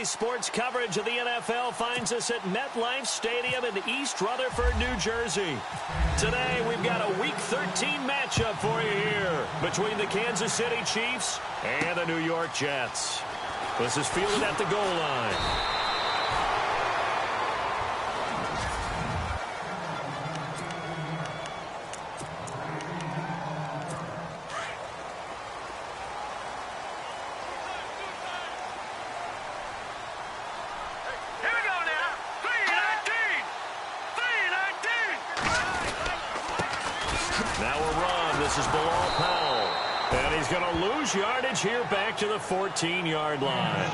Today's sports coverage of the NFL finds us at MetLife Stadium in East Rutherford, New Jersey. Today, we've got a Week 13 matchup for you here between the Kansas City Chiefs and the New York Jets. This is fielded at the goal line. Yardage here back to the 14-yard line.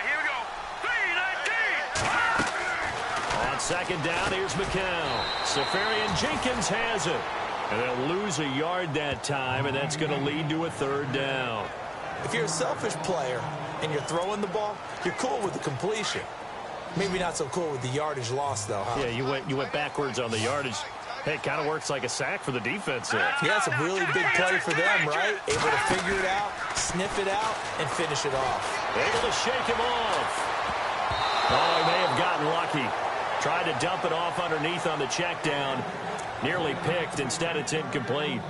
Here we go. 3-19. On second down, here's McCown. Safarian Jenkins has it. And they'll lose a yard that time, and that's going to lead to a third down. If you're a selfish player and you're throwing the ball, you're cool with the completion. Maybe not so cool with the yardage loss, though, huh? Yeah, you went backwards on the yardage. Hey, it kind of works like a sack for the defense there. Yeah, it's a really big play for them, right? Able to figure it out, sniff it out, and finish it off. Able to shake him off. Oh, he may have gotten lucky. Tried to dump it off underneath on the check down. Nearly picked. Instead, it's incomplete.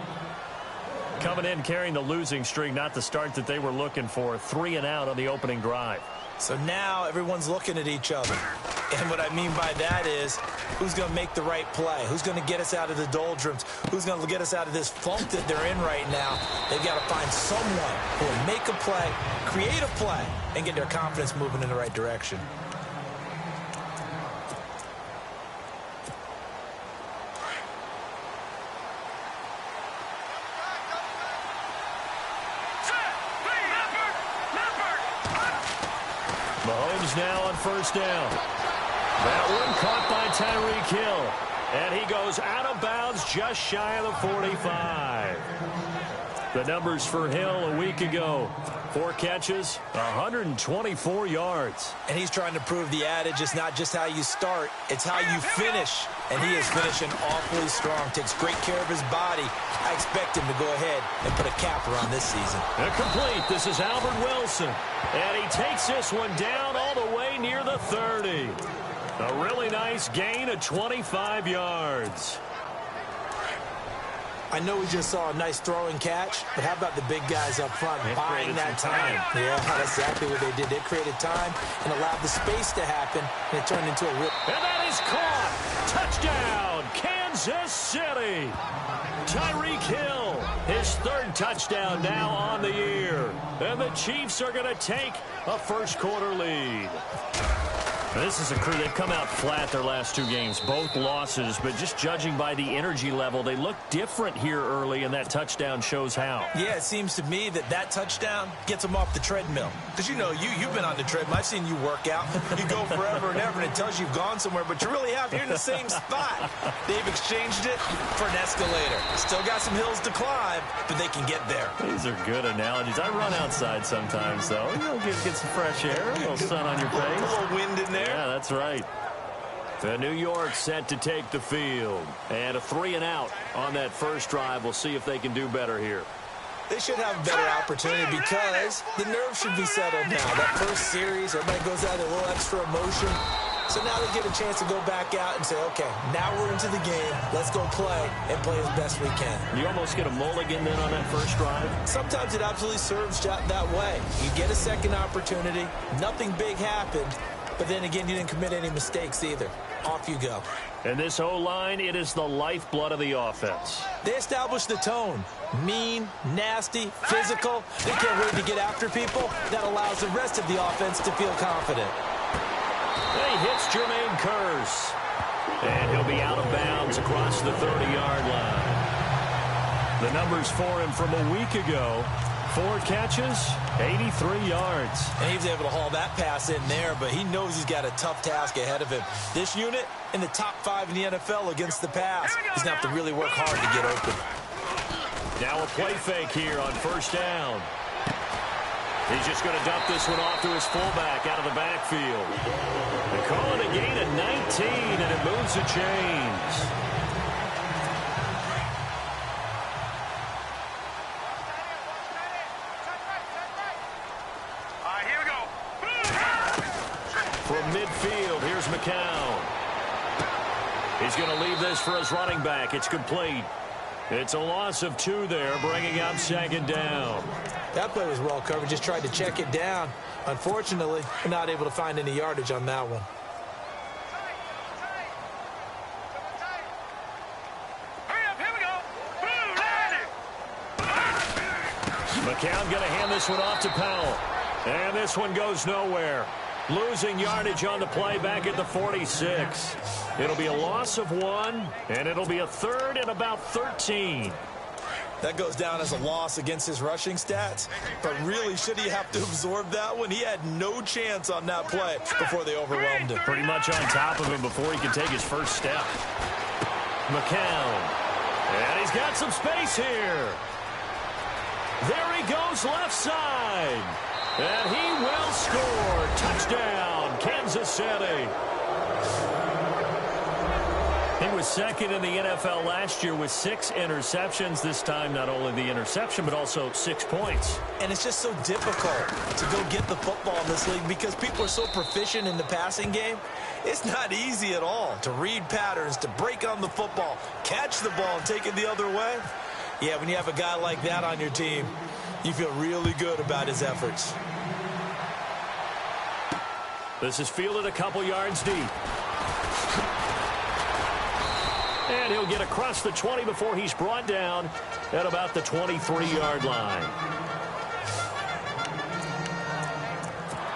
Coming in carrying the losing streak, not the start that they were looking for. 3 and out on the opening drive. So now everyone's looking at each other. And what I mean by that is, who's going to make the right play? Who's going to get us out of the doldrums? Who's going to get us out of this funk that they're in right now? They've got to find someone who will make a play, create a play, and get their confidence moving in the right direction. Mahomes now on first down. That one caught by Tyreek Hill. And he goes out of bounds just shy of the 45. The numbers for Hill a week ago. 4 catches, 124 yards. And he's trying to prove the adage is not just how you start, it's how you finish. And he is finishing awfully strong. Takes great care of his body. I expect him to go ahead and put a capper on this season. Complete. This is Albert Wilson. And he takes this one down all the way near the 30. A really nice gain of 25 yards. I know we just saw a nice throwing catch, but how about the big guys up front buying that time? Yeah, that's exactly what they did. They created time and allowed the space to happen, and it turned into a real... And that is caught. Touchdown, Kansas City. Tyreek Hill, his 3rd touchdown now on the year. And the Chiefs are going to take a first-quarter lead. This is a crew. They've come out flat their last 2 games, both losses, but just judging by the energy level, they look different here early, and that touchdown shows how. Yeah, it seems to me that touchdown gets them off the treadmill. Because, you know, you've been on the treadmill. I've seen you work out. You go forever and ever, and it tells you you've gone somewhere, but you really have. You're in the same spot. They've exchanged it for an escalator. Still got some hills to climb, but they can get there. These are good analogies. I run outside sometimes, though. You know, get some fresh air, a little sun on your face. A little wind in there. Yeah, that's right. The New York set to take the field. And a 3 and out on that first drive. We'll see if they can do better here. They should have a better opportunity because the nerves should be settled now. That first series, everybody goes out with a little extra emotion. So now they get a chance to go back out and say, okay, now we're into the game. Let's go play and play as best we can. You almost get a mulligan then on that first drive? Sometimes it absolutely serves that way. You get a second opportunity. Nothing big happened. But then again, you didn't commit any mistakes either. Off you go. And this O-line, it is the lifeblood of the offense. They established the tone. Mean, nasty, physical. They can't wait to get after people. That allows the rest of the offense to feel confident. He hits Jermaine Kearse. And he'll be out of bounds across the 30-yard line. The numbers for him from a week ago. 4 catches, 83 yards. And he was able to haul that pass in there, but he knows he's got a tough task ahead of him. This unit in the top 5 in the NFL against the pass. He's going to have to really work hard to get open. Now a play fake here on first down. He's just going to dump this one off to his fullback out of the backfield. They call it a gain of 19, and it moves the chains. Here we go. From midfield, here's McCown. He's going to leave this for his running back. It's complete. It's a loss of 2 there, bringing up second down. That play was well covered. Just tried to check it down. Unfortunately, not able to find any yardage on that one. Hurry up, here we go. McCown going to hand this one off to Powell. And this one goes nowhere. Losing yardage on the play back at the 46. It'll be a loss of 1, and it'll be a 3rd and about 13. That goes down as a loss against his rushing stats. But really, should he have to absorb that one? He had no chance on that play before they overwhelmed him. Pretty much on top of him before he could take his first step. McCown. And he's got some space here. There he goes left side. And he will score. Touchdown, Kansas City. He was second in the NFL last year with 6 interceptions. This time, not only the interception, but also 6 points. And it's just so difficult to go get the football in this league because people are so proficient in the passing game. It's not easy at all to read patterns, to break on the football, catch the ball, and take it the other way. Yeah, when you have a guy like that on your team, you feel really good about his efforts. This is fielded a couple yards deep. And he'll get across the 20 before he's brought down at about the 23-yard line.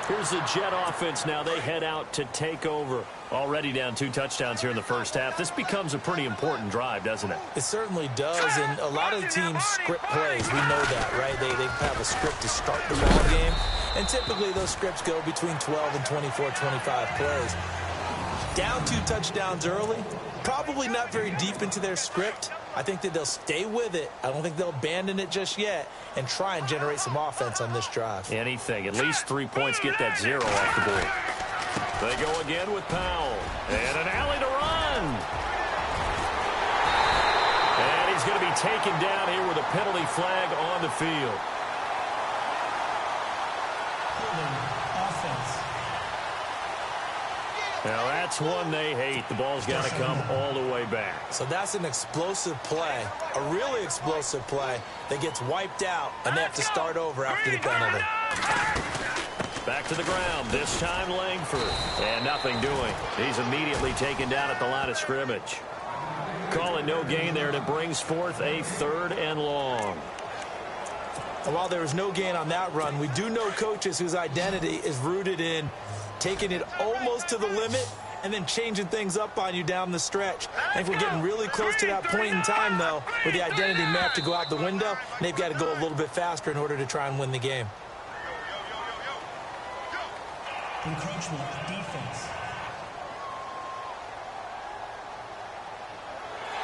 Here's the Jet offense now. They head out to take over. Already down 2 touchdowns here in the first half. This becomes a pretty important drive, doesn't it? It certainly does, and a lot of the teams script plays. We know that, right? They have a script to start the ball game, and typically those scripts go between 12 and 24, 25 plays. Down 2 touchdowns early, probably not very deep into their script. I think that they'll stay with it. I don't think they'll abandon it just yet and try and generate some offense on this drive. Anything. At least 3 points, get that 0 off the board. They go again with Powell. And an alley to run. And he's going to be taken down here with a penalty flag on the field. Offense. Now that's one they hate. The ball's got to come all the way back. So that's an explosive play, a really explosive play that gets wiped out, and they have to start over after the penalty. Back to the ground, this time Langford. And nothing doing. He's immediately taken down at the line of scrimmage. Call it no gain there, and it brings forth a 3rd and long. And while there was no gain on that run, we do know coaches whose identity is rooted in taking it almost to the limit and then changing things up on you down the stretch. I think we're getting really close to that point in time, though, where the identity may have to go out the window, and they've got to go a little bit faster in order to try and win the game. Encroachment defense.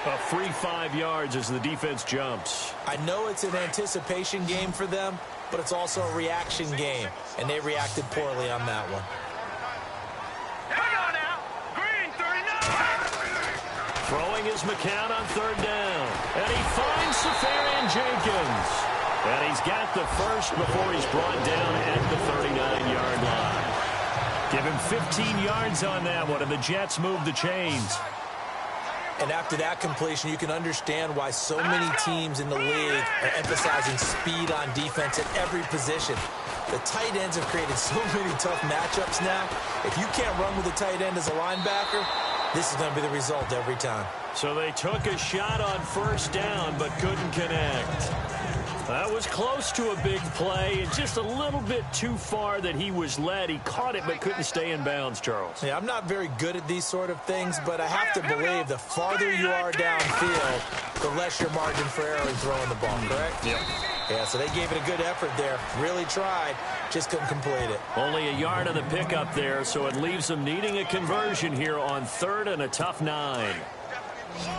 A free 5 yards as the defense jumps. I know it's an anticipation game for them, but it's also a reaction game, and they reacted poorly on that one. Throwing is McCown on 3rd down. And he finds Safarian Jenkins. And he's got the first before he's brought down at the 39-yard line. Give him 15 yards on that one, and the Jets move the chains. And after that completion, you can understand why so many teams in the league are emphasizing speed on defense at every position. The tight ends have created so many tough matchups now. If you can't run with a tight end as a linebacker, this is going to be the result every time. So they took a shot on 1st down, but couldn't connect. That was close to a big play, and just a little bit too far that he was led. He caught it, but couldn't stay in bounds, Charles. Yeah, I'm not very good at these sort of things, but I have to believe the farther you are downfield, the less your margin for error in throwing the ball, correct? Yep. Yeah, so they gave it a good effort there. Really tried, just couldn't complete it. Only a yard on the pickup there, so it leaves them needing a conversion here on 3rd and a tough 9.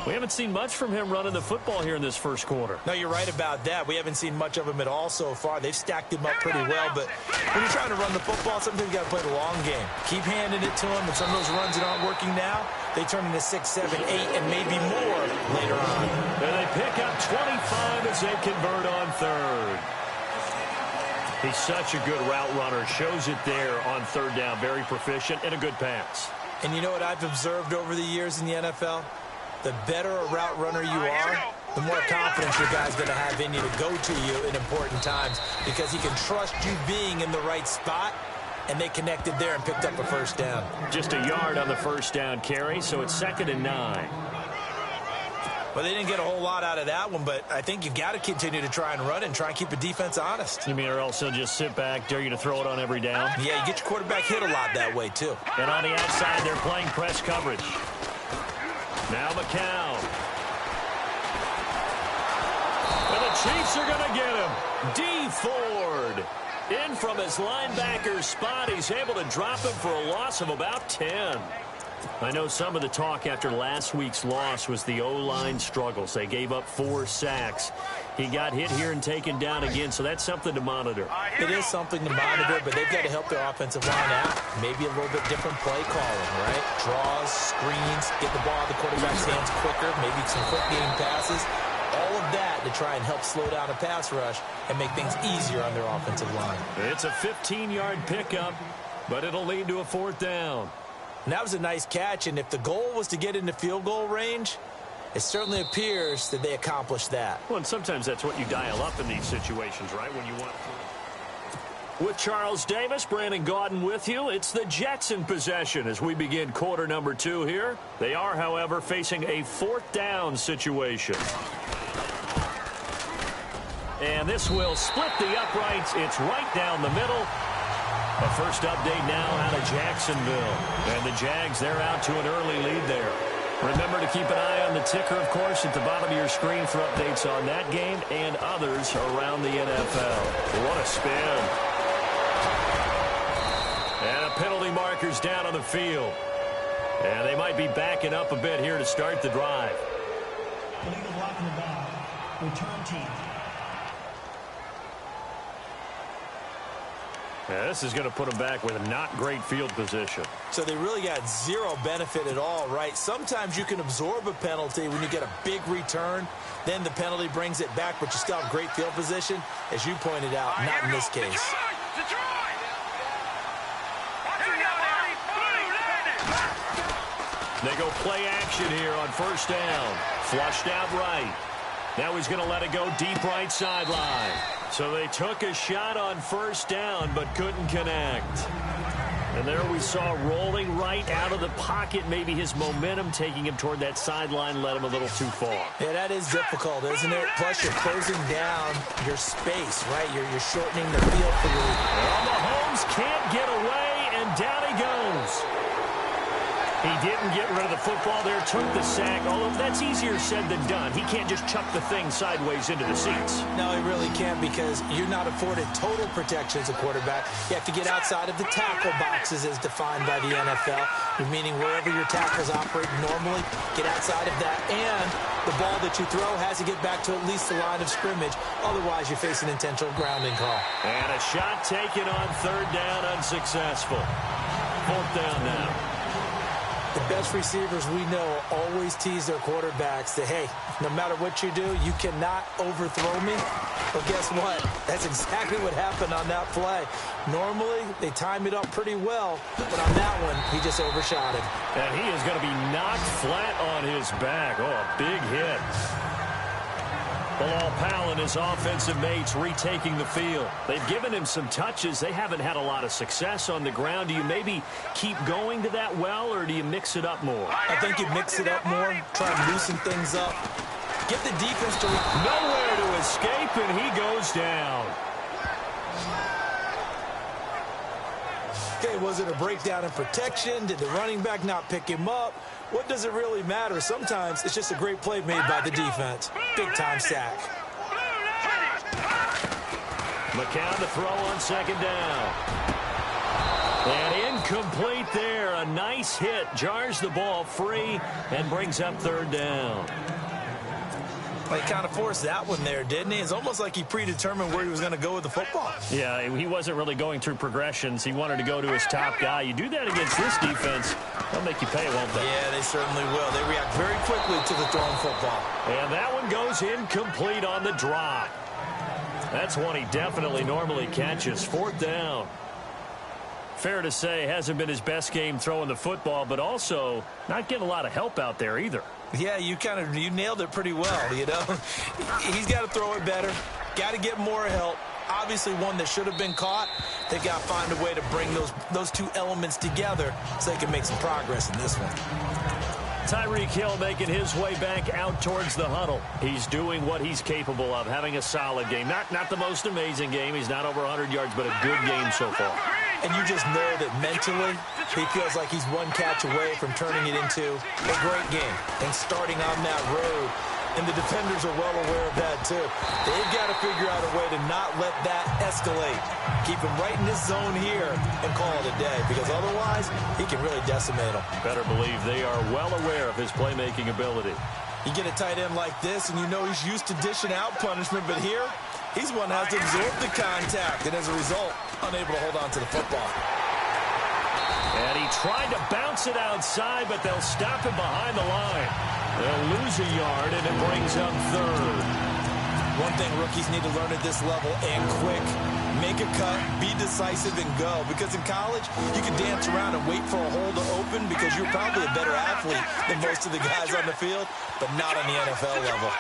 We haven't seen much from him running the football here in this first quarter. No, you're right about that. We haven't seen much of him at all so far. They've stacked him up pretty well, but when you're trying to run the football, sometimes you got to play the long game. Keep handing it to him, and some of those runs that aren't working now, they turn into 6, 7, 8, and maybe more later on. And they pick up 25 as they convert on third. He's such a good route runner. Shows it there on third down. Very proficient and a good pass. And you know what I've observed over the years in the NFL? The better a route runner you are, the more confidence your guy's going to have in you to go to you in important times because he can trust you being in the right spot, and they connected there and picked up a first down. Just a yard on the first down carry, so it's 2nd and 9. Well, they didn't get a whole lot out of that one, but I think you've got to continue to try and run and try and keep the defense honest. You mean or else they'll just sit back, dare you to throw it on every down? Yeah, you get your quarterback hit a lot that way, too. And on the outside, they're playing press coverage. Now McCown. And the Chiefs are going to get him. D. Ford. In from his linebacker spot. He's able to drop him for a loss of about 10. I know some of the talk after last week's loss was the O-line struggles. They gave up 4 sacks. He got hit here and taken down again, so that's something to monitor. It is something to monitor, but they've got to help their offensive line out. Maybe a little bit different play calling, right? Draws, screens, get the ball out of the quarterback's hands quicker, maybe some quick game passes. All of that to try and help slow down a pass rush and make things easier on their offensive line. It's a 15-yard pickup, but it'll lead to a 4th down. And that was a nice catch, and if the goal was to get into field goal range, it certainly appears that they accomplished that. Well, and sometimes that's what you dial up in these situations, right, when you want to. With Charles Davis, Brandon Gaudin with you. It's the Jets in possession as we begin quarter number 2 here. They are, however, facing a 4th down situation. And this will split the uprights. It's right down the middle. A first update now out of Jacksonville. And the Jags, they're out to an early lead there. Remember to keep an eye on the ticker, of course, at the bottom of your screen for updates on that game and others around the NFL. What a spin. And a penalty marker's down on the field. And they might be backing up a bit here to start the drive. Illegal block in the back. Return team. Yeah, this is going to put them back with a not great field position. So they really got zero benefit at all, right? Sometimes you can absorb a penalty when you get a big return. Then the penalty brings it back, but you still have great field position. As you pointed out, not in this case. They go play action here on first down. Flushed out right. Now he's going to let it go deep right sideline. So they took a shot on first down, but couldn't connect. And there we saw rolling right out of the pocket. Maybe his momentum taking him toward that sideline led him a little too far. Yeah, that is difficult, isn't it? Plus, you're closing down your space, right? You're shortening the field for your... Well, Mahomes can't get away, and down he goes. He didn't get rid of the football there, took the sack, although that's easier said than done. He can't just chuck the thing sideways into the seats. No, he really can't because you're not afforded total protection as a quarterback. You have to get outside of the tackle boxes as defined by the NFL, meaning wherever your tackles operate normally, get outside of that, and the ball that you throw has to get back to at least the line of scrimmage. Otherwise, you're facing intentional grounding call. And a shot taken on third down, unsuccessful. 4th down now. The best receivers we know always tease their quarterbacks that, hey, no matter what you do, you cannot overthrow me. Well, guess what? That's exactly what happened on that play. Normally, they time it up pretty well, but on that one, he just overshot it. And he is going to be knocked flat on his back. Oh, a big hit. Bilal Powell and his offensive mates retaking the field. They've given him some touches. They haven't had a lot of success on the ground. Do you maybe keep going to that well, or do you mix it up more? I think you mix it up more, try and loosen things up. Get the defense to... Nowhere to escape, and he goes down. Okay, was it a breakdown in protection? Did the running back not pick him up? What does it really matter? Sometimes it's just a great play made by the defense. Big-time sack. McCown to throw on second down. And Incomplete there. A nice hit. Jars the ball free and brings up third down. Well, he kind of forced that one there, didn't he? It's almost like he predetermined where he was going to go with the football. Yeah, he wasn't really going through progressions. He wanted to go to his top guy. You do that against this defense, they'll make you pay, won't they? Yeah, they certainly will. They react very quickly to the thrown football. And that one goes incomplete on the drop. That's one he definitely normally catches. Fourth down. Fair to say, hasn't been his best game throwing the football, but also not getting a lot of help out there either. Yeah, you nailed it pretty well, you know. He's got to throw it better. Got to get more help. Obviously one that should have been caught. They got to find a way to bring those two elements together so they can make some progress in this one. Tyreek Hill making his way back out towards the huddle. He's doing what he's capable of, having a solid game. Not the most amazing game. He's not over 100 yards, but a good game so far. And you just know that mentally he feels like he's one catch away from turning it into a great game and starting on that road. And the defenders are well aware of that, too. They've got to figure out a way to not let that escalate. Keep him right in this zone here and call it a day, because otherwise he can really decimate them. Better believe they are well aware of his playmaking ability. You get a tight end like this, and you know he's used to dishing out punishment, but here he's one that has to absorb the contact, and as a result, unable to hold on to the football. And he tried to bounce it outside, but they'll stop him behind the line. They'll lose a yard, and it brings up third. One thing rookies need to learn at this level, and quick, make a cut, be decisive, and go. Because in college, you can dance around and wait for a hole to open because you're probably a better athlete than most of the guys on the field, but not on the NFL level.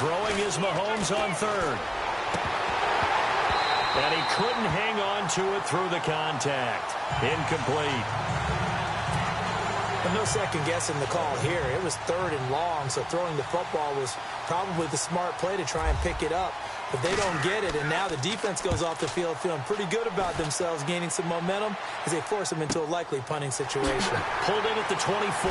Throwing is Mahomes on third. And he couldn't hang on to it through the contact. Incomplete. But no second guessing the call here. It was third and long, so throwing the football was probably the smart play to try and pick it up. But they don't get it, and now the defense goes off the field feeling pretty good about themselves, gaining some momentum as they force them into a likely punting situation. Pulled in at the 24.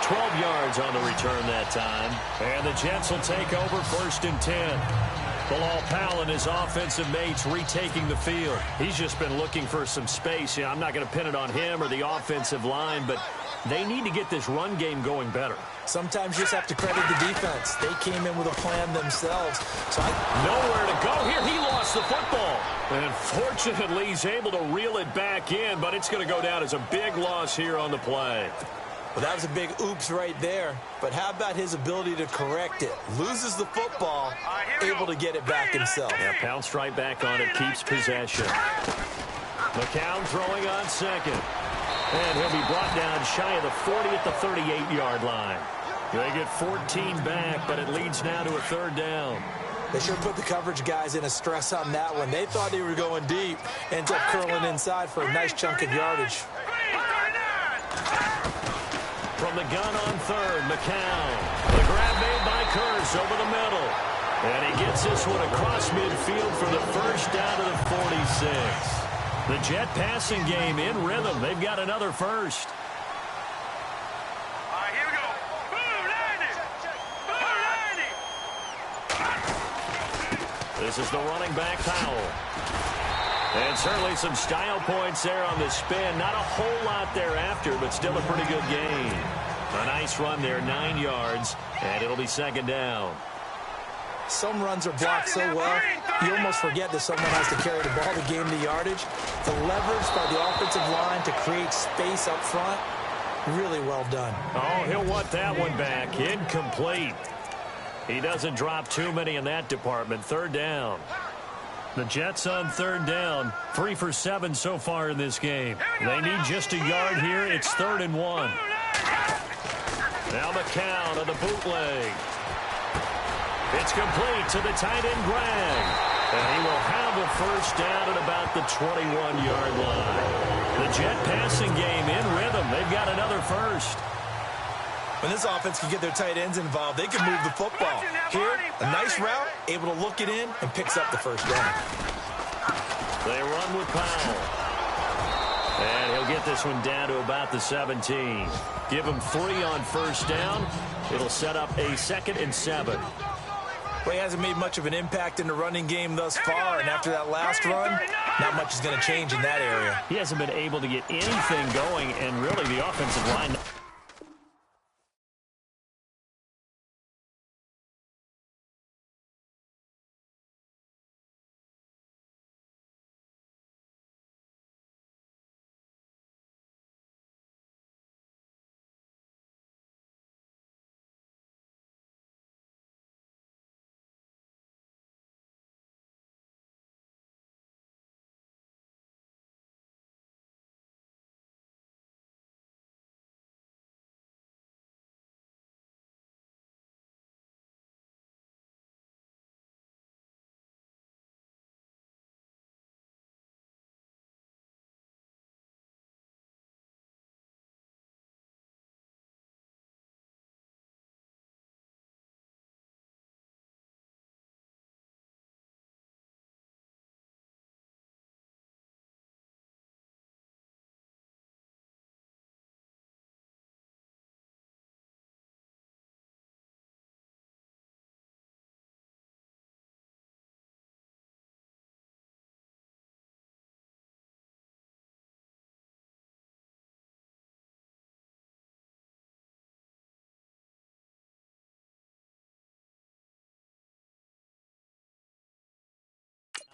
12 yards on the return that time. And the Jets will take over 1st and 10. Bilal Powell and his offensive mates retaking the field. He's just been looking for some space. I'm not going to pin it on him or the offensive line, but they need to get this run game going better. Sometimes you just have to credit the defense. They came in with a plan themselves. So nowhere to go here. He lost the football. And fortunately, he's able to reel it back in, but it's going to go down as a big loss here on the play. Well, that was a big oops right there. But how about his ability to correct it? Loses the football, able to get it back himself. Yeah, pounced right back on it, keeps possession. McCown throwing on second. And he'll be brought down shy of the 40 at the 38-yard line. They get 14 back, but it leads now to a third down. They sure put the coverage guys in a stress on that one. They thought they were going deep. Ends up curling inside for a nice chunk of yardage. From the gun on third, McCown. The grab made by Curse over the middle. And he gets this one across midfield for the first down to the 46. The Jet passing game in rhythm. They've got another first. Here we go. This is the running back, Powell. And certainly some style points there on the spin. Not a whole lot thereafter, but still a pretty good gain. A nice run there, 9 yards, and it'll be second down. Some runs are blocked so well, you almost forget that someone has to carry the ball to gain the yardage. The leverage by the offensive line to create space up front, really well done. Oh, he'll want that one back. Incomplete. He doesn't drop too many in that department. Third down. The Jets on third down. 3 for 7 so far in this game. They need just a yard here. It's 3rd and 1. Now McCown on the bootleg. It's complete to the tight end, Greg. And he will have a first down at about the 21-yard line. The Jet passing game in rhythm. They've got another first. When this offense can get their tight ends involved, they can move the football. Here, a nice route, able to look it in, and picks up the first down. They run with Powell. And he'll get this one down to about the 17. Give him 3 on first down. It'll set up a 2nd and 7. Well, he hasn't made much of an impact in the running game thus far, and after that last run, Not much is going to change in that area. He hasn't been able to get anything going, and really the offensive line...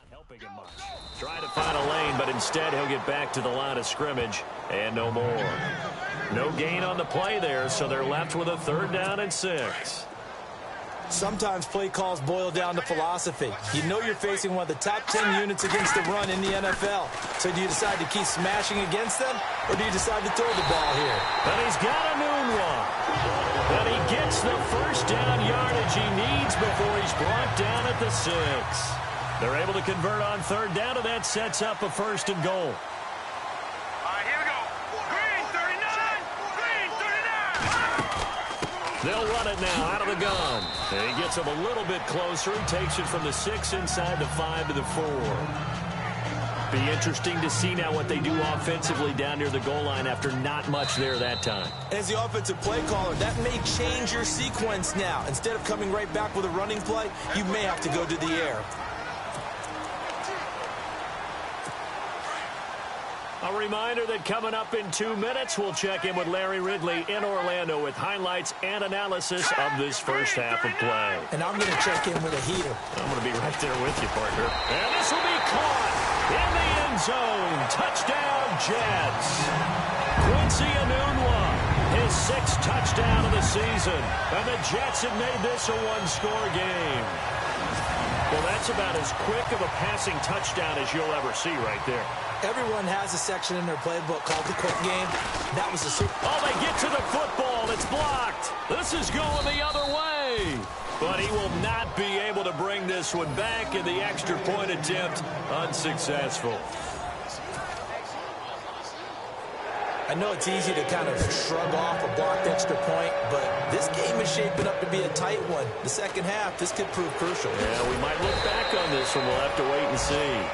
helping him much. Trying to find a lane, but instead he'll get back to the line of scrimmage and no more. No gain on the play there, so they're left with a 3rd down and 6. Sometimes play calls boil down to philosophy. You know you're facing one of the top 10 units against the run in the NFL. So do you decide to keep smashing against them, or do you decide to throw the ball here? And he's got a noon one. And he gets the 1st down yardage he needs before he's brought down at the 6. They're able to convert on 3rd down, and that sets up a 1st and goal. All right, here we go. Green 39. Green 39. They'll run it now out of the gun. And he gets him a little bit closer. He takes it from the 6 inside the 5 to the 4. Be interesting to see now what they do offensively down near the goal line after not much there that time. As the offensive play caller, that may change your sequence now. Instead of coming right back with a running play, you may have to go to the air. A reminder that coming up in 2 minutes, we'll check in with Larry Ridley in Orlando with highlights and analysis of this first half of play. And I'm going to check in with a heater. I'm going to be right there with you, partner. And this will be caught in the end zone. Touchdown, Jets. Quincy Enunwa, his 6th touchdown of the season. And the Jets have made this a one-score game. Well, that's about as quick of a passing touchdown as you'll ever see right there. Everyone has a section in their playbook called the quick game. That was a super... Oh, they get to the football. It's blocked. This is going the other way. But he will not be able to bring this one back, and the extra point attempt unsuccessful. I know it's easy to kind of shrug off a blocked extra point, but this game is shaping up to be a tight one. The second half, this could prove crucial. Yeah, we might look back on this one. We'll have to wait and see.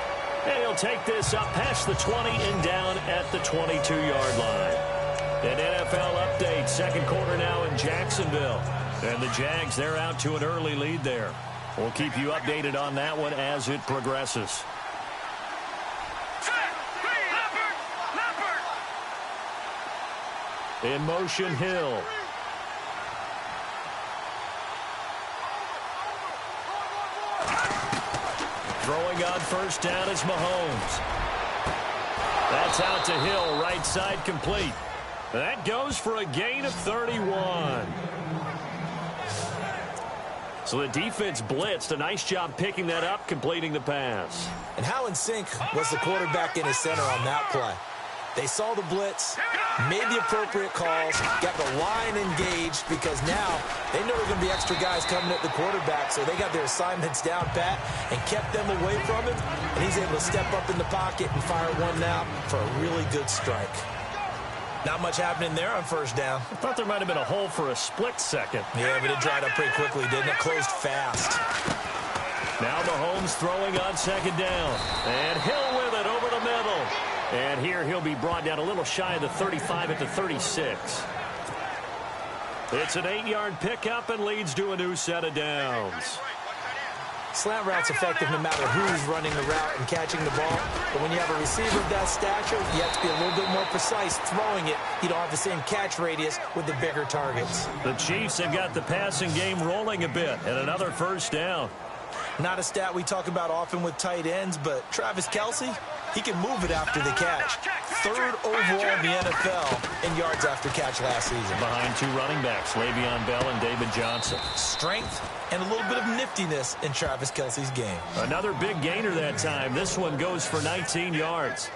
And he'll take this up past the 20 and down at the 22-yard line. An NFL update, 2nd quarter now in Jacksonville. And the Jags, they're out to an early lead there. We'll keep you updated on that one as it progresses. In motion, Hill. Throwing on 1st down is Mahomes. That's out to Hill, right side complete. That goes for a gain of 31. So the defense blitzed. A nice job picking that up, completing the pass. And how in sync was the quarterback in his center on that play? They saw the blitz, made the appropriate calls, got the line engaged, because now they know there are going to be extra guys coming at the quarterback, so they got their assignments down pat and kept them away from him, and he's able to step up in the pocket and fire one now for a really good strike. Not much happening there on 1st down. I thought there might have been a hole for a split second. Yeah, but it dried up pretty quickly, didn't it? Closed fast. Now Mahomes throwing on 2nd down. And Hill with it over the middle. And here he'll be brought down a little shy of the 35 at the 36. It's an 8-yard pickup and leads to a new set of downs. Slant route's effective no matter who's running the route and catching the ball. But when you have a receiver of that stature, you have to be a little bit more precise throwing it. You don't have the same catch radius with the bigger targets. The Chiefs have got the passing game rolling a bit, and another first down. Not a stat we talk about often with tight ends, but Travis Kelce, he can move it after the catch. Third overall in the NFL in yards after catch last season. Behind two running backs, Le'Veon Bell and David Johnson. Strength and a little bit of niftiness in Travis Kelce's game. Another big gainer that time. This one goes for 19 yards.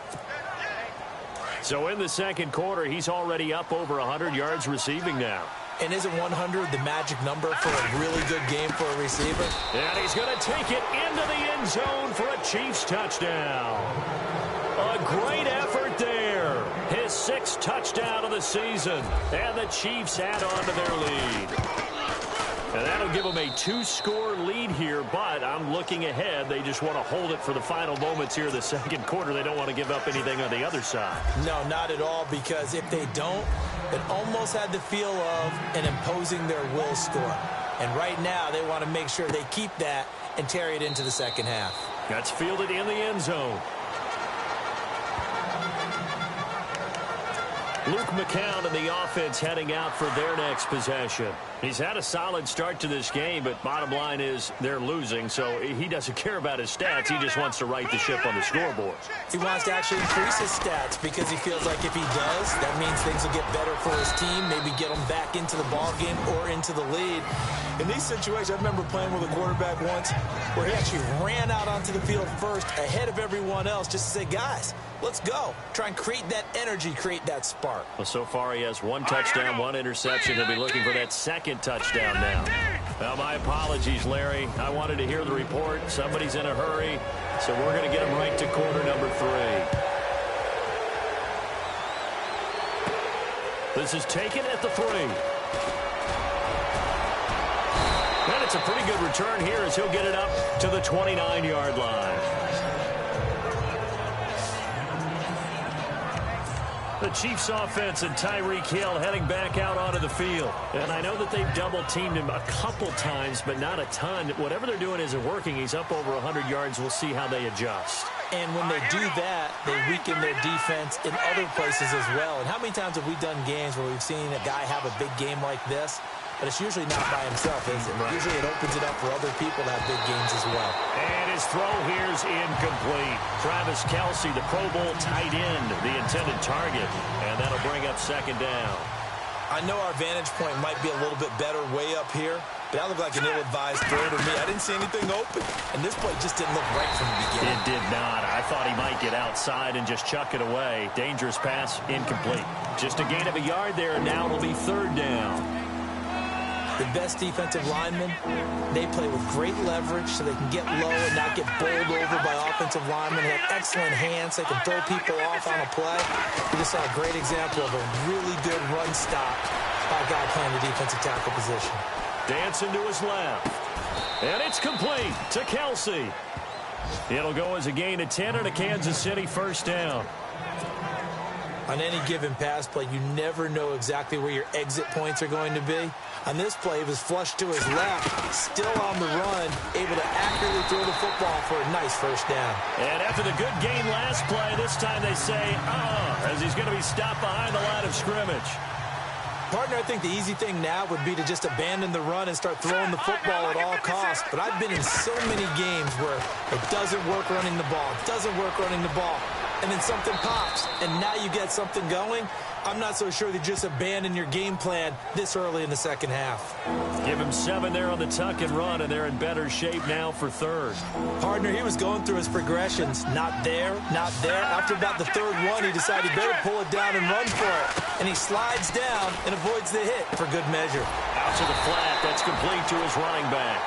So in the second quarter, he's already up over 100 yards receiving now. And isn't 100 the magic number for a really good game for a receiver? And he's going to take it into the end zone for a Chiefs touchdown. A great effort there. His sixth touchdown of the season. And the Chiefs add on to their lead. And that'll give them a two-score lead here, but I'm looking ahead. They just want to hold it for the final moments here of the second quarter. They don't want to give up anything on the other side. No, not at all, because if they don't, it almost had the feel of an imposing their will score. And right now, they want to make sure they keep that and carry it into the second half. That's fielded in the end zone. Luke McCown and the offense heading out for their next possession. He's had a solid start to this game, but bottom line is they're losing, so he doesn't care about his stats. He just wants to right the ship on the scoreboard. He wants to actually increase his stats because he feels like if he does, that means things will get better for his team, maybe get them back into the ball game or into the lead. In these situations, I remember playing with a quarterback once where he actually ran out onto the field first ahead of everyone else just to say, guys, let's go. Try and create that energy, create that spark. Well, so far he has one touchdown, one interception. He'll be looking for that second touchdown now. Well, my apologies, Larry. I wanted to hear the report. Somebody's in a hurry, so we're going to get him right to quarter number 3. This is taken at the 3. And it's a pretty good return here as he'll get it up to the 29-yard line. The Chiefs offense and Tyreek Hill heading back out onto the field. And I know that they've double-teamed him a couple times, but not a ton. Whatever they're doing isn't working. He's up over 100 yards. We'll see how they adjust. And when they do that, they weaken their defense in other places as well. And how many times have we done games where we've seen a guy have a big game like this? But it's usually not by himself, is it? Right. Usually it opens it up for other people to have big games as well. And his throw here's incomplete. Travis Kelce, the Pro Bowl tight end, the intended target. And that'll bring up second down. I know our vantage point might be a little bit better way up here, but that looked like an ill-advised throw to me. I didn't see anything open, and this play just didn't look right from the beginning. It did not. I thought he might get outside and just chuck it away. Dangerous pass, incomplete. Just a gain of a yard there, and now it'll be third down. The best defensive linemen, they play with great leverage so they can get low and not get bowled over by offensive linemen. They have excellent hands. They can throw people off on a play. We just saw a great example of a really good run stop by a guy playing the defensive tackle position. Dancing to his left. And it's complete to Kelce. It'll go as a gain of 10 and a Kansas City first down. On any given pass play, you never know exactly where your exit points are going to be. On this play, he was flushed to his left, still on the run, able to accurately throw the football for a nice first down. And after the good gain last play, this time they say, as he's going to be stopped behind the line of scrimmage. Partner, I think the easy thing now would be to just abandon the run and start throwing the football at all costs. But I've been in so many games where it doesn't work running the ball, and then something pops, and now you get something going. I'm not so sure that you just abandon your game plan this early in the second half. Give him 7 there on the tuck and run, and they're in better shape now for third. Partner, he was going through his progressions. Not there, not there. After about the third one, he decided he better pull it down and run for it. And he slides down and avoids the hit for good measure. Out to the flat. That's complete to his running back.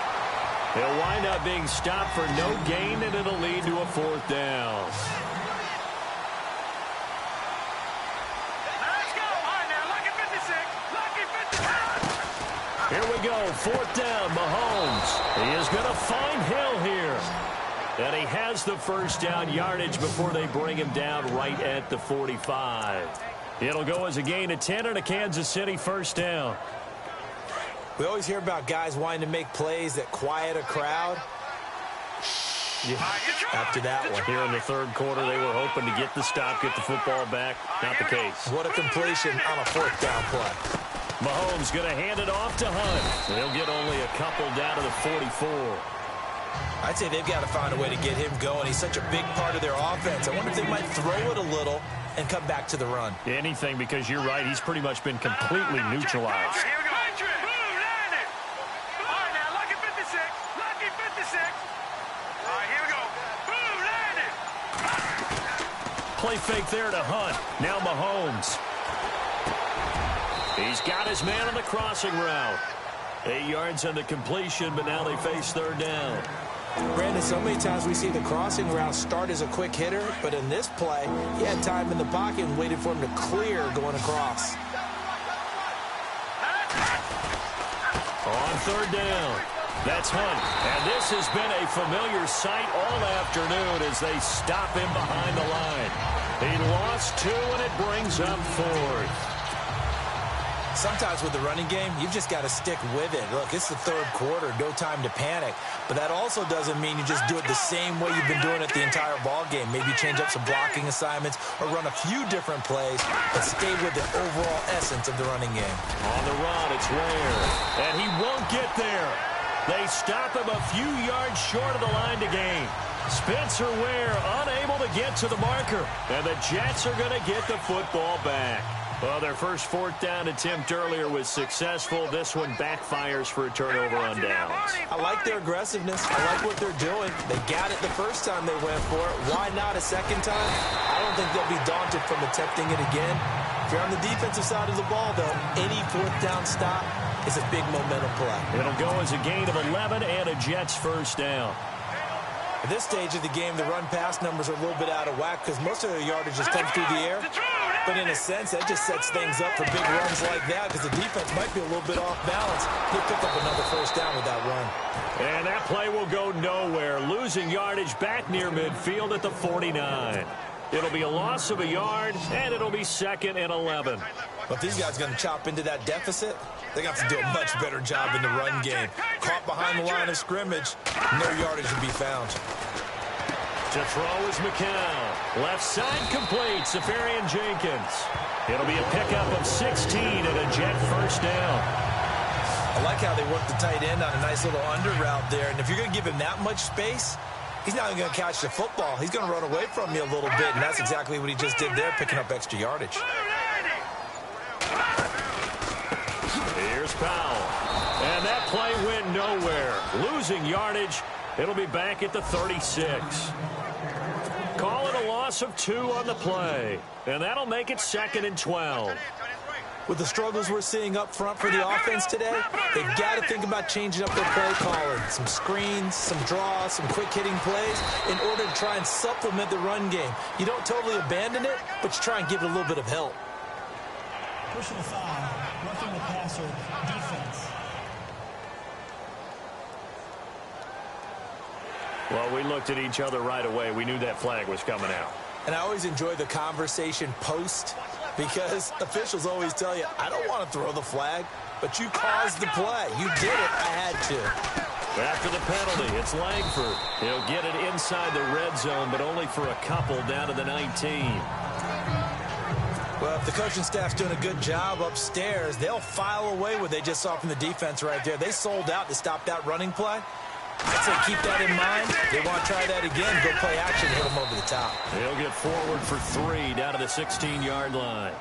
He'll wind up being stopped for no gain, and it'll lead to a fourth down. Here we go, fourth down, Mahomes. He is going to find Hill here. And he has the first down yardage before they bring him down right at the 45. It'll go as a gain of 10 and a Kansas City first down. We always hear about guys wanting to make plays that quiet a crowd. after that one. Here in the third quarter, they were hoping to get the stop, get the football back. Not the case. What a completion on a fourth down play. Mahomes going to hand it off to Hunt. They'll get only a couple down to the 44. I'd say they've got to find a way to get him going. He's such a big part of their offense. I wonder if they might throw it a little and come back to the run. Anything, because you're right. He's pretty much been completely neutralized. Here we go. Boom, landed. All right, now, lucky 56. Lucky 56. All right, here we go. Boom, landed. Play fake there to Hunt. Now Mahomes. He's got his man on the crossing route. 8 yards on the completion, but now they face third down. Brandon, so many times we see the crossing route start as a quick hitter, but in this play, he had time in the pocket and waited for him to clear going across. On third down, that's Hunt. And this has been a familiar sight all afternoon as they stop him behind the line. He lost 2, and it brings up fourth. Sometimes with the running game, you've just got to stick with it. Look, it's the third quarter, no time to panic. But that also doesn't mean you just do it the same way you've been doing it the entire ball game. Maybe change up some blocking assignments or run a few different plays, but stay with the overall essence of the running game. On the run, it's Ware, and he won't get there. They stop him a few yards short of the line to gain. Spencer Ware unable to get to the marker, and the Jets are going to get the football back. Well, their first fourth down attempt earlier was successful. This one backfires for a turnover on downs. I like their aggressiveness. I like what they're doing. They got it the first time they went for it. Why not a second time? I don't think they'll be daunted from attempting it again. If you're on the defensive side of the ball, though, any fourth down stop is a big momentum play. It'll go as a gain of 11 and a Jets first down. At this stage of the game, the run-pass numbers are a little bit out of whack because most of their yardage just comes through the air. But in a sense, that just sets things up for big runs like that because the defense might be a little bit off balance. He'll pick up another first down with that run. And that play will go nowhere, losing yardage back near midfield at the 49. It'll be a loss of a yard, and it'll be 2nd and 11. But if these guys are going to chop into that deficit, they got to do a much better job in the run game. Caught behind the line of scrimmage, no yardage to be found. To throw is McCown. Left side complete, Safarian Jenkins. It'll be a pickup of 16 and a Jet first down. I like how they work the tight end on a nice little under route there. And if you're going to give him that much space, he's not going to catch the football. He's going to run away from you a little bit, and that's exactly what he just did there, picking up extra yardage. Here's Powell. And that play went nowhere. Losing yardage. It'll be back at the 36. Call it a loss of 2 on the play. And that'll make it 2nd and 12. With the struggles we're seeing up front for the offense today, they've got to think about changing up their play calling. Some screens, some draws, some quick-hitting plays in order to try and supplement the run game. You don't totally abandon it, but you try and give it a little bit of help. Personal foul, roughing the passer, defense. Well, we looked at each other right away. We knew that flag was coming out. And I always enjoy the conversation post because officials always tell you, I don't want to throw the flag, but you caused the play. You did it. I had to. After the penalty, it's Langford. He'll get it inside the red zone, but only for a couple down to the 19. Well, if the coaching staff's doing a good job upstairs, they'll file away what they just saw from the defense right there. They sold out to stop that running play. I'd say keep that in mind. They want to try that again. Go play action, hit them over the top. He'll get forward for 3 down to the 16-yard line.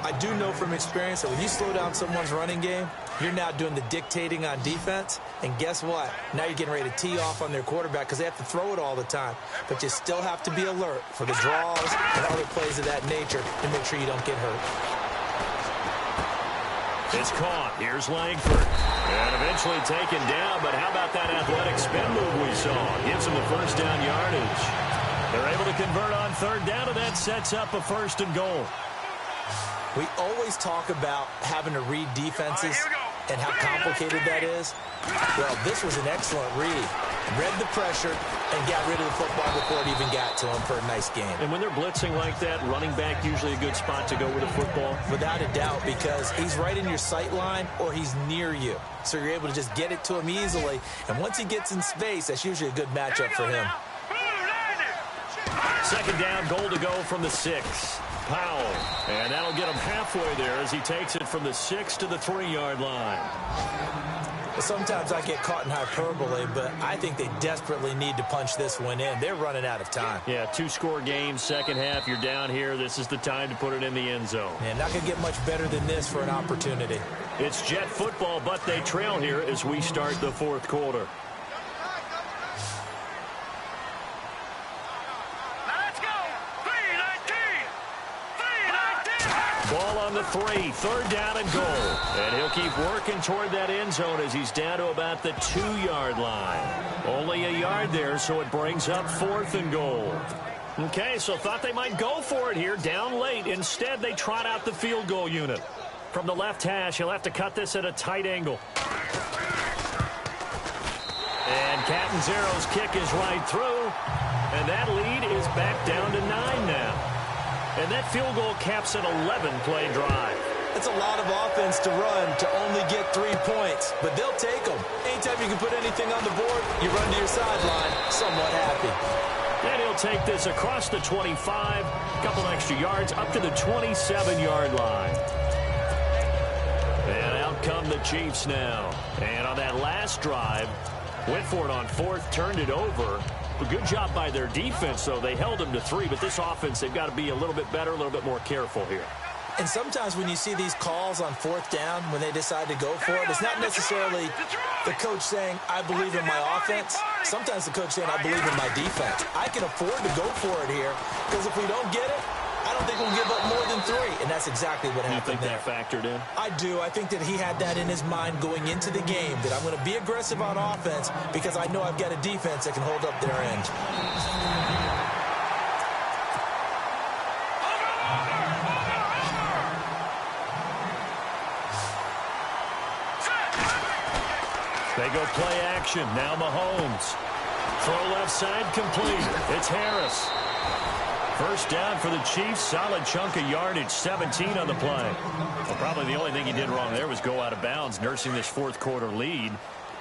I do know from experience that when you slow down someone's running game, you're now doing the dictating on defense. And guess what? Now you're getting ready to tee off on their quarterback because they have to throw it all the time. But you still have to be alert for the draws and other plays of that nature to make sure you don't get hurt. It's caught. Here's Langford. And eventually taken down, but how about that athletic spin move we saw? Gives him the first down yardage. They're able to convert on third down, and that sets up a 1st and goal. We always talk about having to read defenses and how complicated that is. Well, this was an excellent read. read the pressure, and got rid of the football before it even got to him for a nice game. And when they're blitzing like that, running back usually a good spot to go with the football? Without a doubt, because he's right in your sight line or he's near you. So you're able to just get it to him easily. And once he gets in space, that's usually a good matchup for him. Second down, goal to go from the 6. Powell. And that'll get him halfway there as he takes it from the 6 to the 3-yard line. Sometimes I get caught in hyperbole, but I think they desperately need to punch this one in. They're running out of time. Yeah, 2-score game, second half, you're down here. This is the time to put it in the end zone. And not going to get much better than this for an opportunity. It's Jet football, but they trail here as we start the fourth quarter. Ball on the 3, third down and goal. And he'll keep working toward that end zone as he's down to about the 2-yard line. Only a yard there, so it brings up 4th and goal. Okay, so thought they might go for it here, down late. Instead, they trot out the field goal unit. From the left hash, he'll have to cut this at a tight angle. And Catanzero's kick is right through. And that lead is back down to 9 now. And that field goal caps an 11-play drive. It's a lot of offense to run to only get 3 points, but they'll take them. Anytime you can put anything on the board, you run to your sideline somewhat happy. And he'll take this across the 25, a couple extra yards, up to the 27-yard line. And out come the Chiefs now. And on that last drive, went for it on 4th, turned it over. A good job by their defense, though. They held them to 3, but this offense, they've got to be a little bit better, a little bit more careful here. And sometimes when you see these calls on 4th down, when they decide to go for it, it's not necessarily the coach saying, I believe in my offense. Sometimes the coach saying, I believe in my defense. I can afford to go for it here, because if we don't get it, I don't think we'll give up more than 3. And that's exactly what happened there. You think that factored in? I do. I think that he had that in his mind going into the game, that I'm going to be aggressive on offense because I know I've got a defense that can hold up their end. They go play action. Now Mahomes. Throw left side complete. It's Harris. First down for the Chiefs. Solid chunk of yardage. 17 on the play. Well, probably the only thing he did wrong there was go out of bounds, nursing this fourth quarter lead.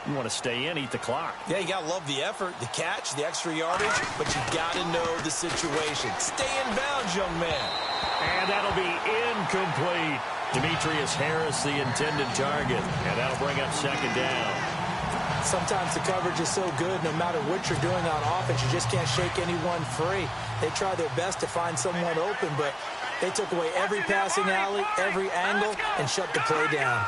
You want to stay in, eat the clock. Yeah, you got to love the effort, the catch, the extra yardage, but you got to know the situation. Stay in bounds, young man. And that'll be incomplete. Demetrius Harris, the intended target. And that'll bring up second down. Sometimes the coverage is so good, no matter what you're doing on offense, you just can't shake anyone free. They try their best to find someone open, but they took away every passing alley, every angle, and shut the play down.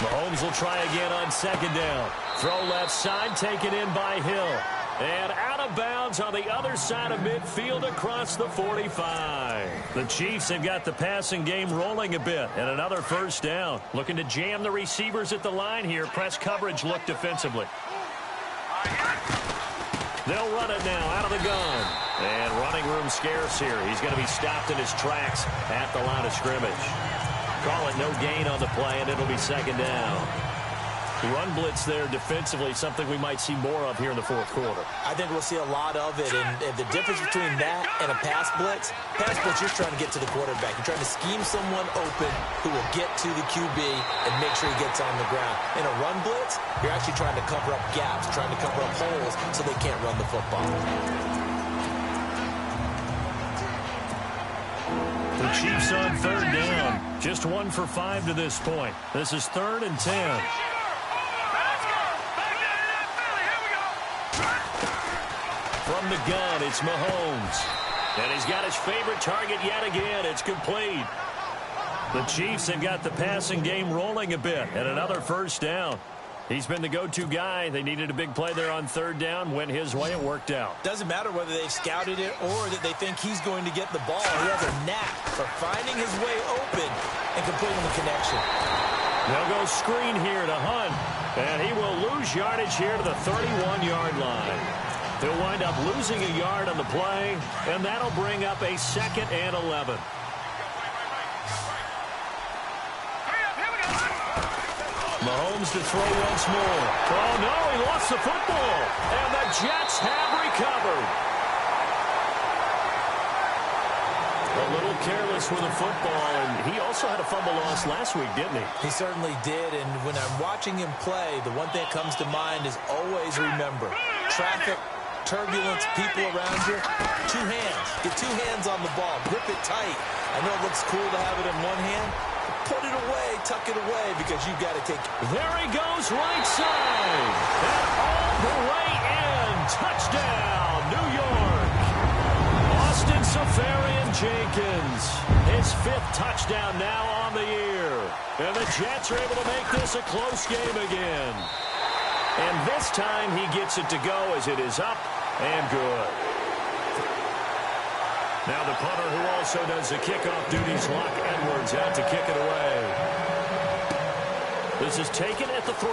Mahomes will try again on second down. Throw left side, taken in by Hill. And out of bounds on the other side of midfield across the 45. The Chiefs have got the passing game rolling a bit. And another first down. Looking to jam the receivers at the line here. Press coverage look defensively. They'll run it now out of the gun. And running room scarce here. He's going to be stopped in his tracks at the line of scrimmage. Call it no gain on the play, and it'll be second down. The run blitz there defensively, something we might see more of here in the fourth quarter. I think we'll see a lot of it, and the difference between that and a pass blitz, you're trying to get to the quarterback. You're trying to scheme someone open who will get to the QB and make sure he gets on the ground. In a run blitz, you're actually trying to cover up gaps, trying to cover up holes so they can't run the football. The Chiefs on third down. Just 1 for 5 to this point. This is 3rd and 10. From the gun, it's Mahomes. And he's got his favorite target yet again. It's complete. The Chiefs have got the passing game rolling a bit. And another first down. He's been the go-to guy. They needed a big play there on third down. Went his way. It worked out. Doesn't matter whether they've scouted it or that they think he's going to get the ball. He has a knack for finding his way open and completing the connection. They'll go screen here to Hunt. And he will lose yardage here to the 31-yard line. He'll wind up losing a yard on the play, and that'll bring up a 2nd and 11. Mahomes to throw once more. Oh, no, he lost the football. And the Jets have recovered. A little careless with the football, and he also had a fumble loss last week, didn't he? He certainly did, and when I'm watching him play, the one thing that comes to mind is always remember, traffic, turbulence, people around you, two hands. Get two hands on the ball. Grip it tight. I know it looks cool to have it in one hand, but put it away, tuck it away, because you've got to take it. There he goes, right side. And all the way in. Touchdown, New York. Austin Seferian-Jenkins. His 5th touchdown now on the year. And the Jets are able to make this a close game again. And this time he gets it to go as it is up and good. Now the punter who also does the kickoff duties, Locke Edwards, out to kick it away. This is taken at the 3.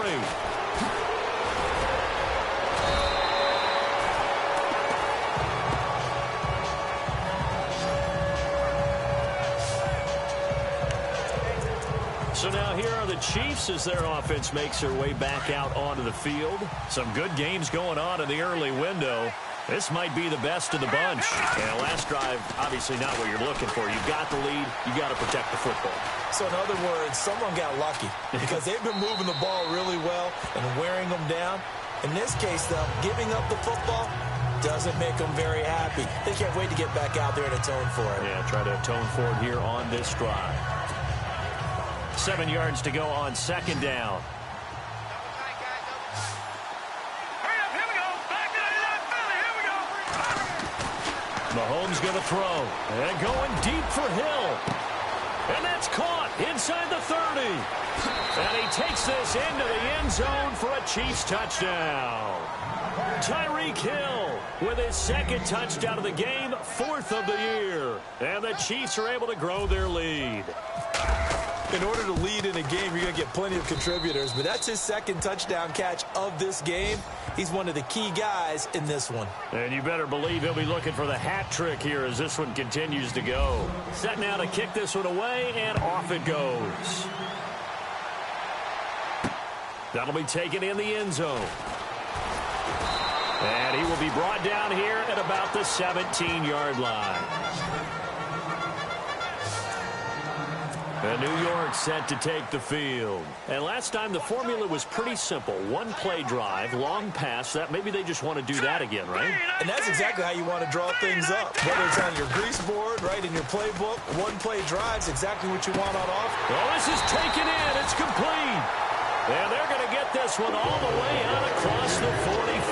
So now here are the Chiefs as their offense makes their way back out onto the field. Some good games going on in the early window. This might be the best of the bunch. And last drive, obviously not what you're looking for. You've got the lead. You've got to protect the football. So in other words, someone got lucky because they've been moving the ball really well and wearing them down. In this case, though, giving up the football doesn't make them very happy. They can't wait to get back out there and atone for it. Yeah, try to atone for it here on this drive. 7 yards to go on 2nd down. Mahomes going to throw. And going deep for Hill. And that's caught inside the 30. And he takes this into the end zone for a Chiefs touchdown. Tyreek Hill with his 2nd touchdown of the game, 4th of the year. And the Chiefs are able to grow their lead. In order to lead in a game, you're going to get plenty of contributors, but that's his 2nd touchdown catch of this game. He's one of the key guys in this one. And you better believe he'll be looking for the hat trick here as this one continues to go. Set now to kick this one away, and off it goes. That'll be taken in the end zone. And he will be brought down here at about the 17-yard line. And New York set to take the field. And last time the formula was pretty simple. One play drive, long pass. That maybe they just want to do that again, right? And that's exactly how you want to draw things up. Whether it's on your grease board, right, in your playbook, one play drive's exactly what you want on offense. Well, this is taken in. It's complete. And they're going to get this one all the way out across the 45.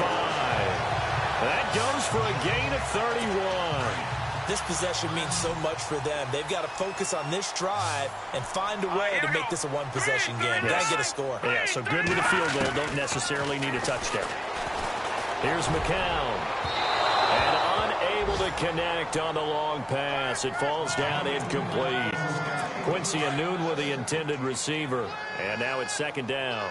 That goes for a gain of 31. This possession means so much for them. They've got to focus on this drive and find a way to make this a one-possession game. Yes. Got to get a score. Yeah, so good with a field goal. Don't necessarily need a touchdown. Here's McCown. And unable to connect on the long pass. It falls down incomplete. Quincy Anoon with the intended receiver. And now it's 2nd down.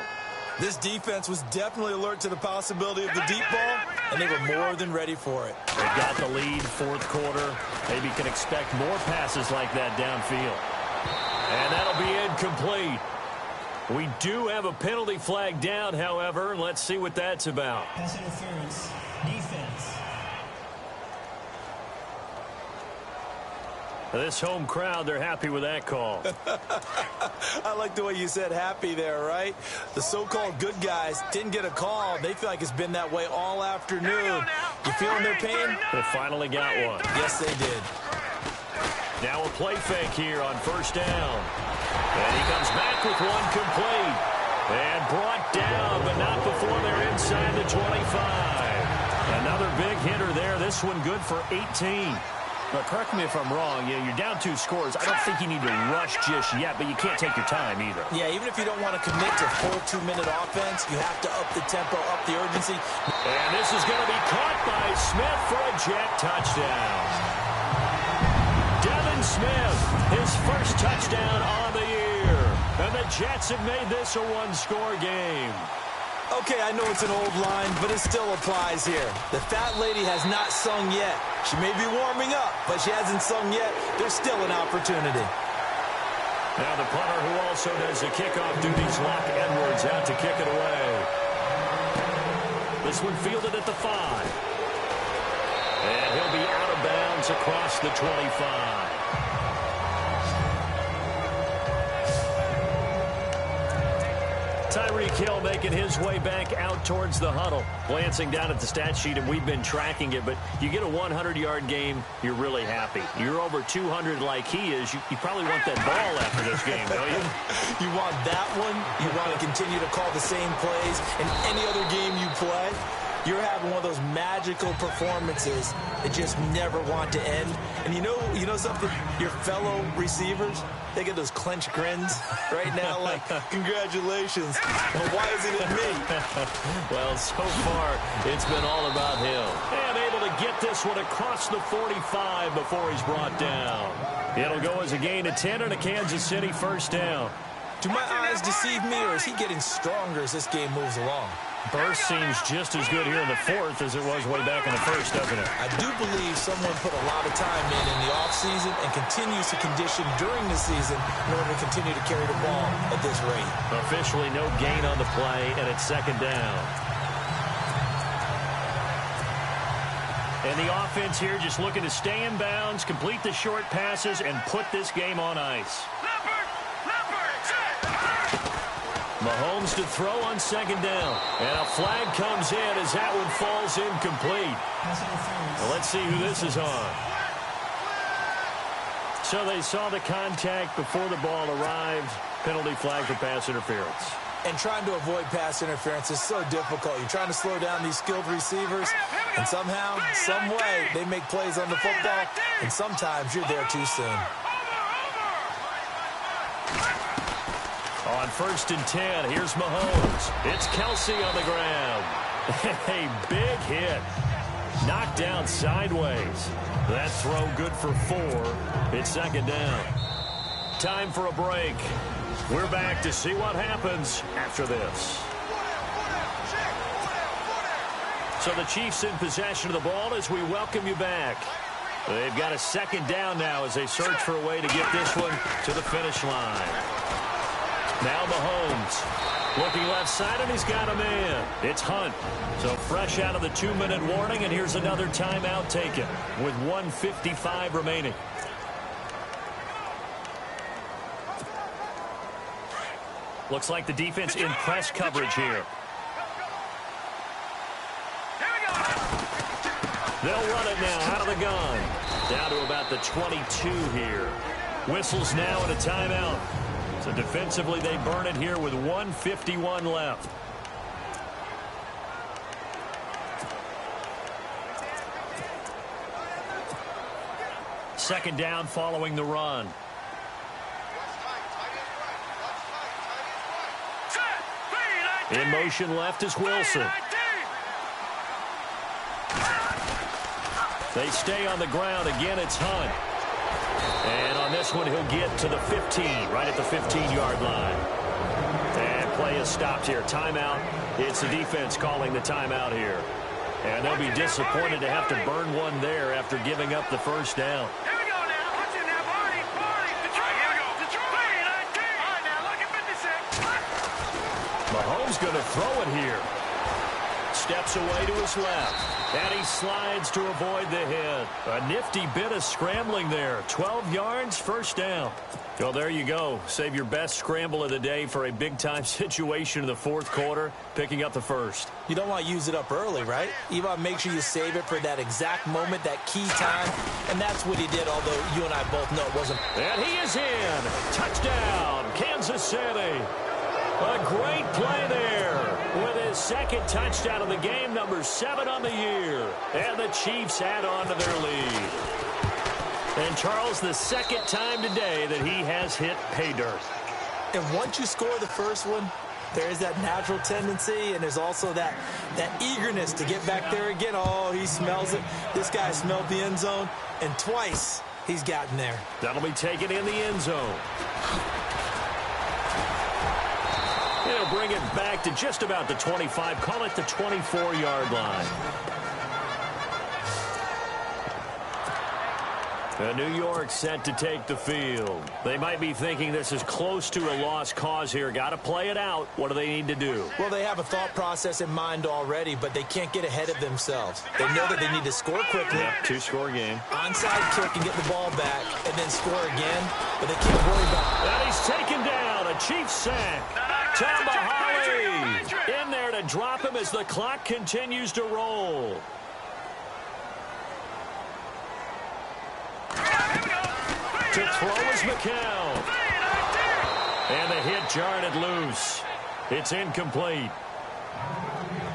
This defense was definitely alert to the possibility of the deep ball, and they were more than ready for it. They've got the lead, 4th quarter. Maybe can expect more passes like that downfield. And that'll be incomplete. We do have a penalty flag down, however. Let's see what that's about. Pass interference. Defense. This home crowd, they're happy with that call. I like the way you said happy there, right? The so-called good guys didn't get a call. They feel like it's been that way all afternoon. You feeling their pain? They finally got one. Yes, they did. Now a play fake here on 1st down. And he comes back with one complete. And brought down, but not before they're inside the 25. Another big hitter there. This one good for 18. But correct me if I'm wrong, you're down 2 scores. I don't think you need to rush just yet, but you can't take your time either. Yeah, even if you don't want to commit to full 2-minute offense, you have to up the tempo, up the urgency. And this is going to be caught by Smith for a Jet touchdown. Devin Smith, his 1st touchdown on the year. And the Jets have made this a 1-score game. Okay, I know it's an old line, but it still applies here. The fat lady has not sung yet. She may be warming up, but she hasn't sung yet. There's still an opportunity. Now the punter who also does the kickoff duties, Locke Edwards, out to kick it away. This one fielded at the 5. And he'll be out of bounds across the 25. Tyreek Hill making his way back out towards the huddle. Glancing down at the stat sheet, and we've been tracking it, but you get a 100-yard game, you're really happy. You're over 200 like he is. You probably want that ball after this game, don't you? You want that one. You want to continue to call the same plays in any other game you play. You're having one of those magical performances that just never want to end. And you know something? Your fellow receivers, they get those clenched grins right now like, congratulations. Well, why isn't it me? Well, so far, it's been all about him. And able to get this one across the 45 before he's brought down. It'll go as a gain of 10 and a Kansas City first down. Do my eyes deceive me, or is he getting stronger as this game moves along? Burst seems just as good here in the 4th as it was way back in the 1st, doesn't it? I do believe someone put a lot of time in the offseason and continues to condition during the season in order to continue to carry the ball at this rate. Officially no gain on the play, and it's second down. And the offense here just looking to stay in bounds, complete the short passes, and put this game on ice. Mahomes to throw on second down. And a flag comes in as that one falls incomplete. Well, let's see who this is on. So they saw the contact before the ball arrived. Penalty flag for pass interference. And trying to avoid pass interference is so difficult. You're trying to slow down these skilled receivers, and somehow, some way, they make plays on the football, and sometimes you're there too soon. On 1st and 10, here's Mahomes. It's Kelsey on the ground. A big hit. Knocked down sideways. That throw good for 4. It's second down. Time for a break. We're back to see what happens after this. So the Chiefs in possession of the ball as we welcome you back. They've got a second down now as they search for a way to get this one to the finish line. Now Mahomes looking left side, and he's got a man. It's Hunt. So fresh out of the 2-minute warning, and here's another timeout taken with 1:55 remaining. Looks like the defense in press coverage here. They'll run it now out of the gun. Down to about the 22 here. Whistles now and a timeout. So defensively, they burn it here with 1:51 left. Second down following the run. In motion left is Wilson. They stay on the ground. Again, it's Hunt. And on this one, he'll get to the 15, right at the 15-yard line. And play is stopped here. Timeout. It's the defense calling the timeout here. And they'll be disappointed to have to burn one there after giving up the first down. Here we go now. Watch it now. Barney. Detroit. Here we go. Detroit. All right, now look at 56. Mahomes going to throw it here. Steps away to his left. And he slides to avoid the hit. A nifty bit of scrambling there. 12 yards, first down. Well, there you go. Save your best scramble of the day for a big-time situation in the 4th quarter, picking up the first. You don't want to use it up early, right? You want to make sure you save it for that exact moment, that key time. And that's what he did, although you and I both know it wasn't. And he is in. Touchdown, Kansas City. A great play there with his second touchdown of the game, number 7 on the year. And the Chiefs add on to their lead. And Charles, the second time today that he has hit pay dirt. And once you score the first one, there is that natural tendency, and there's also that eagerness to get back there again. Oh, he smells it. This guy smelled the end zone, and twice he's gotten there. That'll be taken in the end zone. He'll bring it back to just about the 25. Call it the 24-yard line. New York set to take the field. They might be thinking this is close to a lost cause here. Got to play it out. What do they need to do? Well, they have a thought process in mind already, but they can't get ahead of themselves. They know that they need to score quickly. Yep, two-score game. Onside kick and get the ball back, and then score again, but they can't worry about it. And he's taken down. A Chiefs sack. Tamahali in there to drop him as the clock continues to roll. To throw is McCown. And the hit jarred it loose. It's incomplete.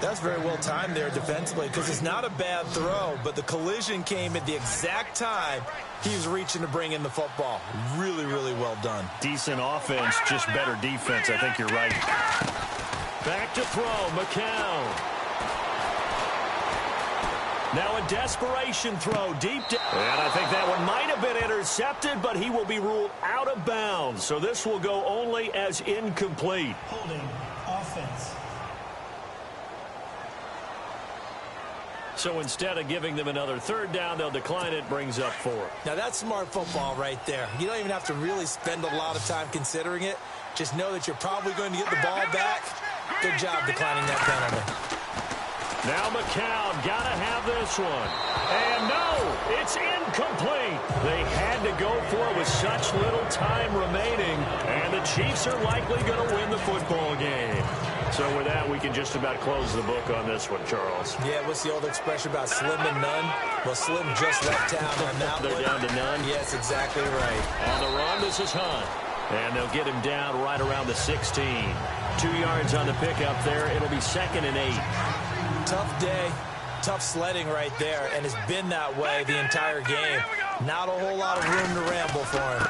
That's very well timed there defensively because it's not a bad throw, but the collision came at the exact time he was reaching to bring in the football. Really, really well done. Decent offense, just better defense. I think you're right. Back to throw, McCown. Now a desperation throw deep down. And I think that one might have been intercepted, but he will be ruled out of bounds. So this will go only as incomplete. Holding offense. So instead of giving them another third down, they'll decline it, brings up 4. Now that's smart football right there. You don't even have to really spend a lot of time considering it. Just know that you're probably going to get the ball back. Good job declining that penalty. Now McCown got to have this one. And no, it's incomplete. They had to go for it with such little time remaining. And the Chiefs are likely going to win the football game. So with that, we can just about close the book on this one, Charles. Yeah, what's the old expression about slim and none? Well, Slim just left town on that They're one. down to none? Yes, exactly right. On the run, this is Hunt. And they'll get him down right around the 16. 2 yards on the pickup there. It'll be 2nd and 8. Tough day, tough sledding right there, and it's been that way the entire game. Not a whole lot of room to ramble for him.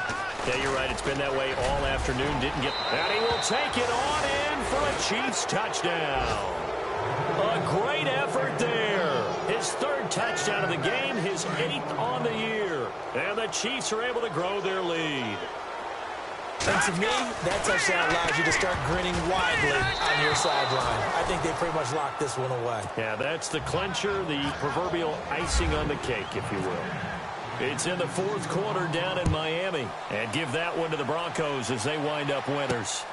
Yeah, you're right. It's been that way all afternoon. Didn't get... And he will take it on in for a Chiefs touchdown. A great effort there. His 3rd touchdown of the game, his 8th on the year. And the Chiefs are able to grow their lead. And to me, that touchdown allows you to start grinning widely on your sideline. I think they pretty much locked this one away. Yeah, that's the clincher, the proverbial icing on the cake, if you will. It's in the 4th quarter down in Miami. And give that one to the Broncos as they wind up winners.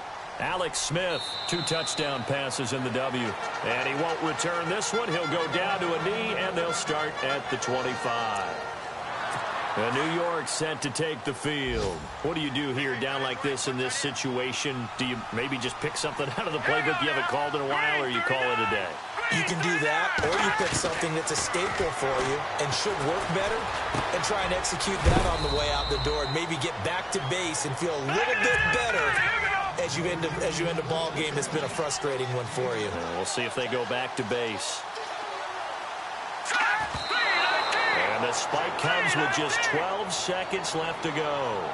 Alex Smith, 2 touchdown passes in the W. And he won't return this one. He'll go down to a knee, and they'll start at the 25. And New York set to take the field. What do you do here down like this in this situation? Do you maybe just pick something out of the playbook you haven't called in a while, or you call it a day? You can do that, or you pick something that's a staple for you and should work better and try and execute that on the way out the door and maybe get back to base and feel a little bit better as you end a ball game that's been a frustrating one for you. We'll see if they go back to base. And the spike comes with just 12 seconds left to go.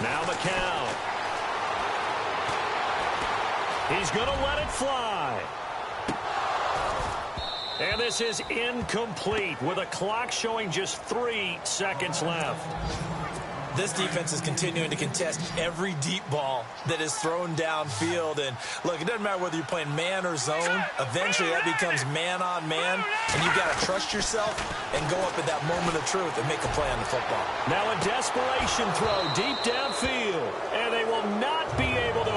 Now McCown. He's going to let it fly. And this is incomplete with a clock showing just 3 seconds left. This defense is continuing to contest every deep ball that is thrown downfield. And, look, it doesn't matter whether you're playing man or zone. Eventually, that becomes man-on-man, and you've got to trust yourself and go up at that moment of truth and make a play on the football. Now a desperation throw deep downfield, and they will not be able to